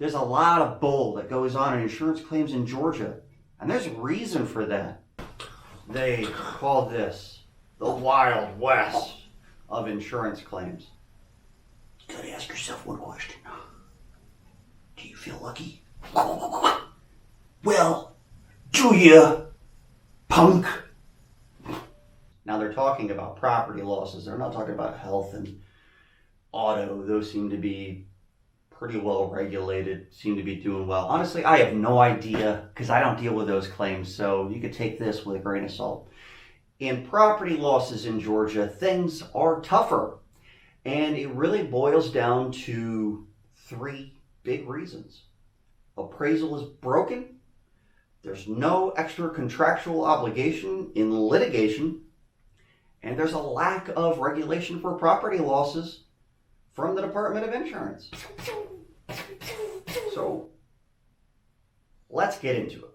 There's a lot of bull that goes on in insurance claims in Georgia, and there's a reason for that. They call this the Wild West of insurance claims. You gotta ask yourself one question. Do you feel lucky? Well, do you, punk? Now they're talking about property losses. They're not talking about health and auto. Those seem to be pretty well regulated, seem to be doing well. Honestly, I have no idea because I don't deal with those claims, so you could take this with a grain of salt. In property losses in Georgia, things are tougher, and it really boils down to three big reasons. Appraisal is broken, there's no extra contractual obligation in litigation, and there's a lack of regulation for property losses from the Department of Insurance. So let's get into it.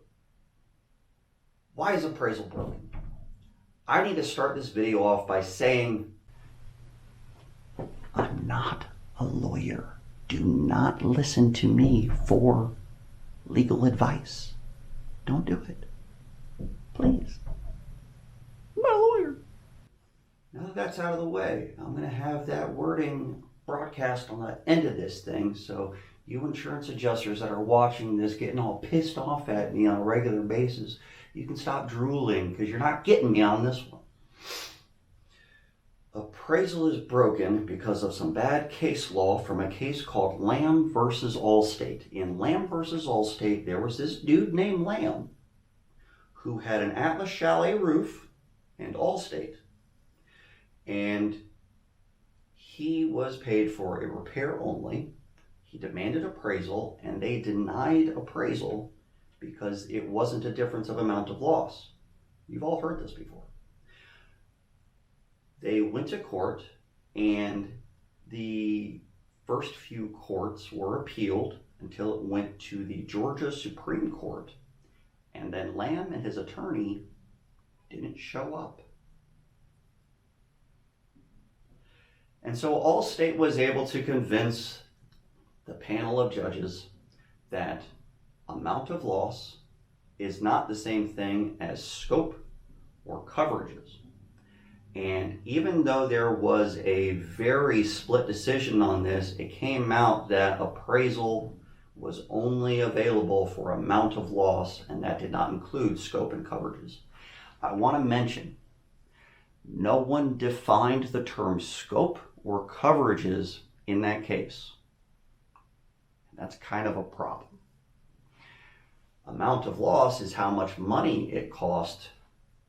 Why is appraisal broken? I need to start this video off by saying I'm not a lawyer. Do not listen to me for legal advice. Don't do it. Please. I'm not a lawyer. Now that that's out of the way, I'm going to have that wording broadcast on the end of this thing, so you insurance adjusters that are watching this getting all pissed off at me on a regular basis, you can stop drooling because you're not getting me on this one. Appraisal is broken because of some bad case law from a case called Lamb versus Allstate. In Lamb versus Allstate, there was this dude named Lamb who had an Atlas Chalet roof and Allstate. And he was paid for a repair only. He demanded appraisal, and they denied appraisal because it wasn't a difference of amount of loss. You've all heard this before. They went to court, and the first few courts were appealed until it went to the Georgia Supreme Court, and then Lamb and his attorney didn't show up. And so Allstate was able to convince the panel of judges that amount of loss is not the same thing as scope or coverages. And even though there was a very split decision on this, it came out that appraisal was only available for amount of loss, and that did not include scope and coverages. I want to mention, no one defined the term scope or coverages in that case. That's kind of a problem. Amount of loss is how much money it cost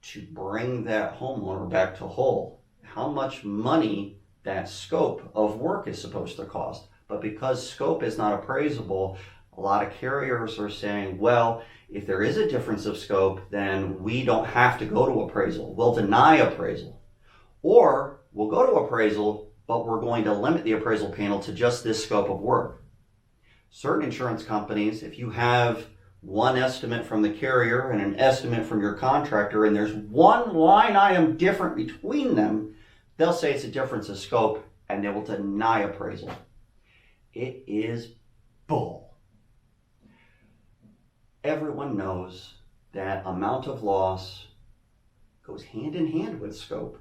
to bring that homeowner back to whole. How much money that scope of work is supposed to cost. But because scope is not appraisable, a lot of carriers are saying, well, if there is a difference of scope, then we don't have to go to appraisal. We'll deny appraisal. Or we'll go to appraisal, but we're going to limit the appraisal panel to just this scope of work. Certain insurance companies, if you have one estimate from the carrier and an estimate from your contractor, and there's one line item different between them, they'll say it's a difference of scope, and they will deny appraisal. It is bull. Everyone knows that amount of loss goes hand in hand with scope.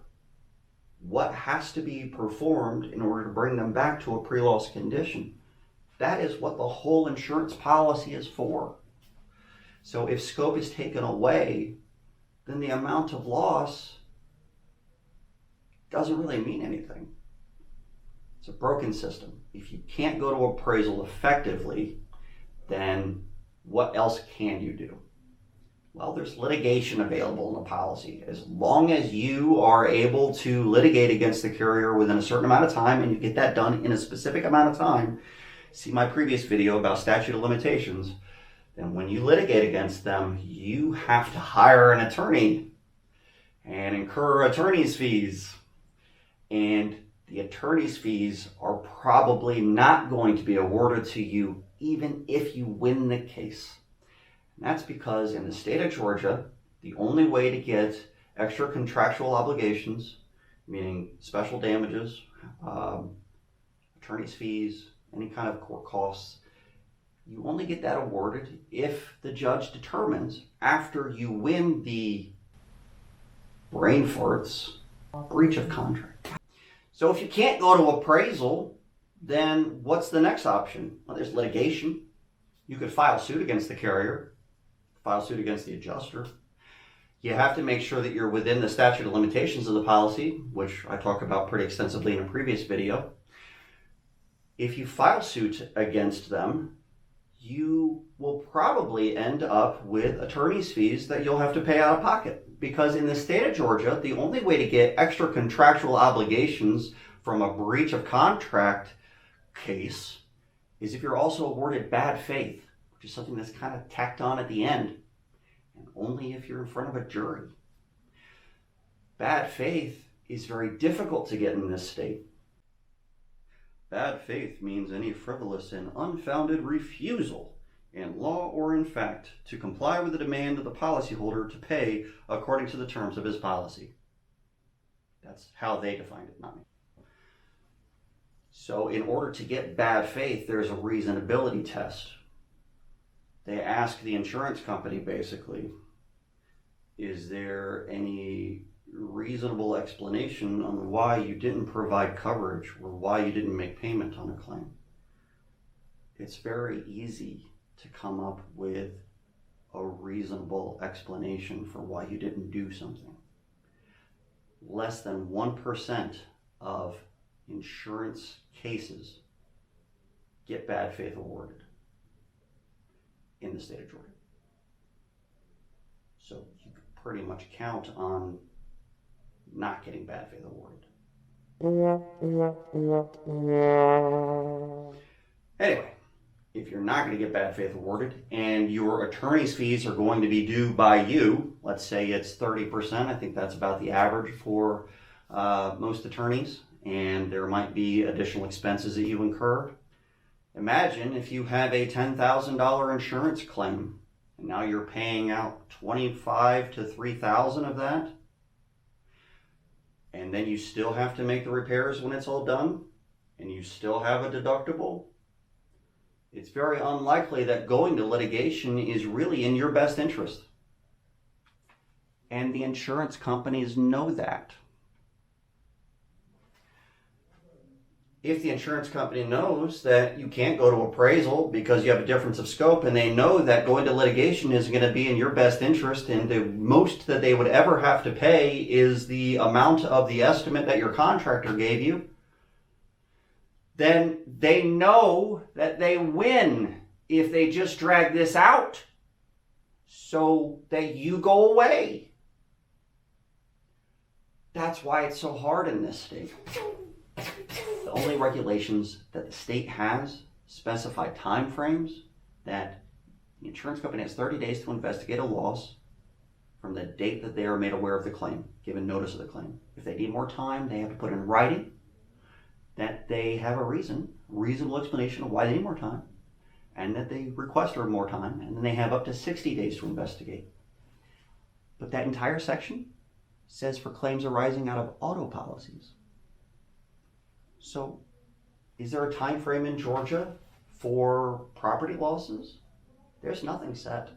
What has to be performed in order to bring them back to a pre-loss condition? That is what the whole insurance policy is for. So if scope is taken away, then the amount of loss doesn't really mean anything. It's a broken system. If you can't go to appraisal effectively, then what else can you do? Well, there's litigation available in the policy. As long as you are able to litigate against the carrier within a certain amount of time, and you get that done in a specific amount of time, see my previous video about statute of limitations, then when you litigate against them, you have to hire an attorney and incur attorney's fees. And the attorney's fees are probably not going to be awarded to you even if you win the case. And that's because in the state of Georgia, the only way to get extra contractual obligations, meaning special damages, attorney's fees, any kind of court costs, you only get that awarded if the judge determines, after you win the brain farts, breach of contract. So if you can't go to appraisal, then what's the next option? Well, there's litigation. You could file suit against the carrier, file suit against the adjuster. You have to make sure that you're within the statute of limitations of the policy, which I talk about pretty extensively in a previous video. If you file suit against them, you will probably end up with attorney's fees that you'll have to pay out of pocket. Because in the state of Georgia, the only way to get extra contractual obligations from a breach of contract case is if you're also awarded bad faith, which is something that's kind of tacked on at the end, and only if you're in front of a jury. Bad faith is very difficult to get in this state. Bad faith means any frivolous and unfounded refusal in law or in fact to comply with the demand of the policyholder to pay according to the terms of his policy. That's how they defined it, not me. So in order to get bad faith, there's a reasonability test. They ask the insurance company basically, is there any reasonable explanation on why you didn't provide coverage or why you didn't make payment on a claim? It's very easy to come up with a reasonable explanation for why you didn't do something. Less than 1% of insurance cases get bad faith awarded in the state of Georgia. So you can pretty much count on not getting bad faith awarded. Anyway, if you're not going to get bad faith awarded and your attorney's fees are going to be due by you, let's say it's 30%, I think that's about the average for most attorneys, and there might be additional expenses that you incur. Imagine if you have a $10,000 insurance claim and now you're paying out $25,000 to $3,000 of that, and then you still have to make the repairs when it's all done, and you still have a deductible. It's very unlikely that going to litigation is really in your best interest. And the insurance companies know that. If the insurance company knows that you can't go to appraisal because you have a difference of scope, and they know that going to litigation is going to be in your best interest, and the most that they would ever have to pay is the amount of the estimate that your contractor gave you, then they know that they win if they just drag this out so that you go away. That's why it's so hard in this state. The only regulations that the state has specify time frames that the insurance company has 30 days to investigate a loss from the date that they are made aware of the claim, given notice of the claim. If they need more time, they have to put in writing that they have a reasonable explanation of why they need more time, and that they request for more time, and then they have up to 60 days to investigate. But that entire section says for claims arising out of auto policies. So, is there a time frame in Georgia for property losses? There's nothing set.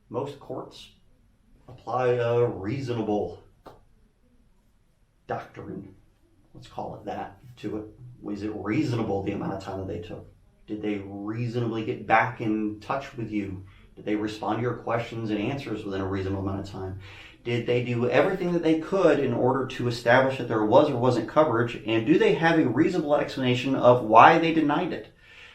Most courts apply a reasonable doctrine, let's call it that, to it. Was it reasonable the amount of time that they took? Did they reasonably get back in touch with you? Did they respond to your questions and answers within a reasonable amount of time? Did they do everything that they could in order to establish that there was or wasn't coverage? And do they have a reasonable explanation of why they denied it?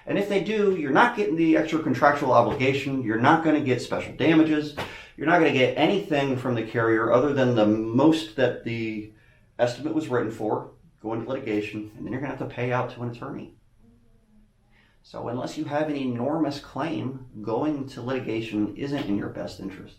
And if they do, you're not getting the extra contractual obligation. You're not going to get special damages. You're not going to get anything from the carrier other than the most that the estimate was written for, going to litigation, and then you're going to have to pay out to an attorney. So unless you have an enormous claim, going to litigation isn't in your best interest.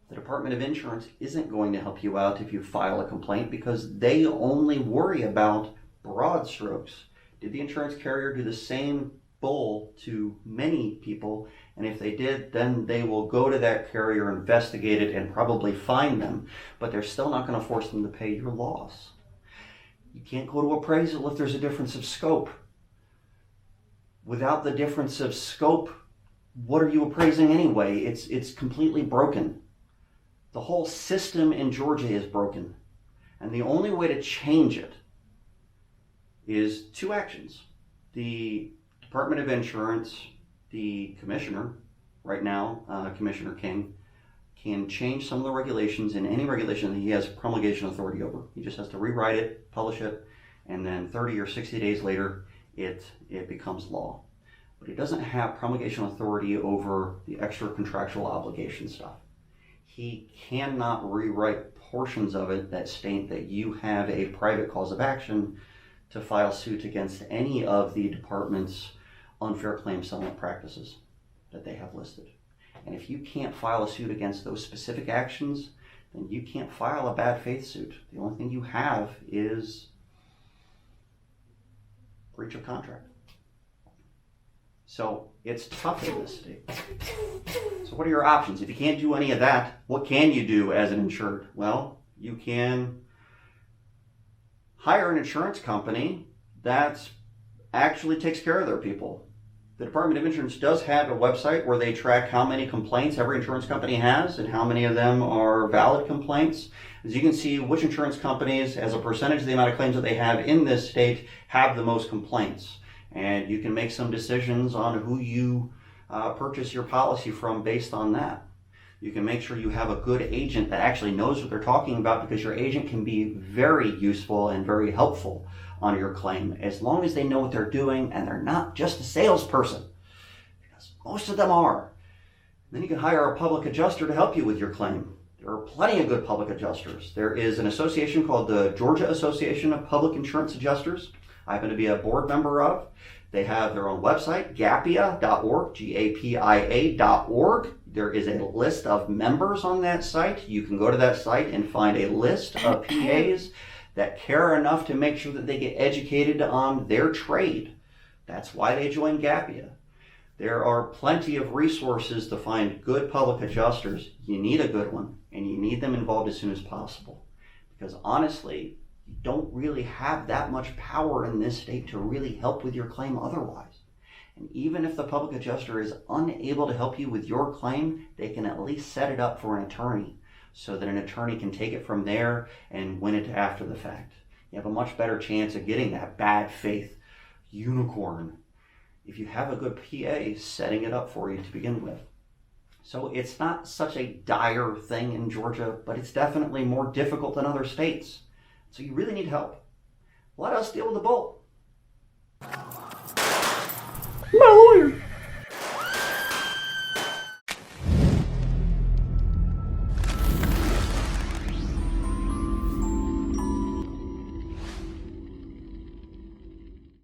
The Department of Insurance isn't going to help you out if you file a complaint, because they only worry about broad strokes. Did the insurance carrier do the same bull to many people? And if they did, then they will go to that carrier, investigate it, and probably fine them. But they're still not going to force them to pay your loss. You can't go to appraisal if there's a difference of scope. without the difference of scope, what are you appraising anyway? It's completely broken. The whole system in Georgia is broken. And the only way to change it is two actions. The Department of Insurance, the commissioner, right now, Commissioner King, can change some of the regulations in any regulation that he has promulgation authority over. He just has to rewrite it, publish it, and then 30 or 60 days later, it becomes law. But he doesn't have promulgation authority over the extra contractual obligation stuff. He cannot rewrite portions of it that state that you have a private cause of action to file suit against any of the department's unfair claim settlement practices that they have listed. And if you can't file a suit against those specific actions, then you can't file a bad faith suit. The only thing you have is breach of contract. So it's tough in this state. So what are your options? If you can't do any of that, what can you do as an insured? Well, you can hire an insurance company that actually takes care of their people. The Department of Insurance does have a website where they track how many complaints every insurance company has and how many of them are valid complaints. As you can see, which insurance companies, as a percentage of the amount of claims that they have in this state, have the most complaints. And you can make some decisions on who you purchase your policy from based on that. You can make sure you have a good agent that actually knows what they're talking about, because your agent can be very useful and very helpful on your claim, as long as they know what they're doing and they're not just a salesperson, because most of them are. Then you can hire a public adjuster to help you with your claim. There are plenty of good public adjusters. There is an association called the Georgia Association of Public Insurance Adjusters. I happen to be a board member of. They have their own website, GAPIA.org, GAPIA.org. There is a list of members on that site. You can go to that site and find a list of PAs that care enough to make sure that they get educated on their trade. That's why they join GAPIA. There are plenty of resources to find good public adjusters. You need a good one, and you need them involved as soon as possible. Because honestly, you don't really have that much power in this state to really help with your claim otherwise. And even if the public adjuster is unable to help you with your claim, they can at least set it up for an attorney, so that an attorney can take it from there and win it after the fact. You have a much better chance of getting that bad faith unicorn if you have a good PA setting it up for you to begin with. So it's not such a dire thing in Georgia, but it's definitely more difficult than other states. So you really need help. Let us deal with the bull.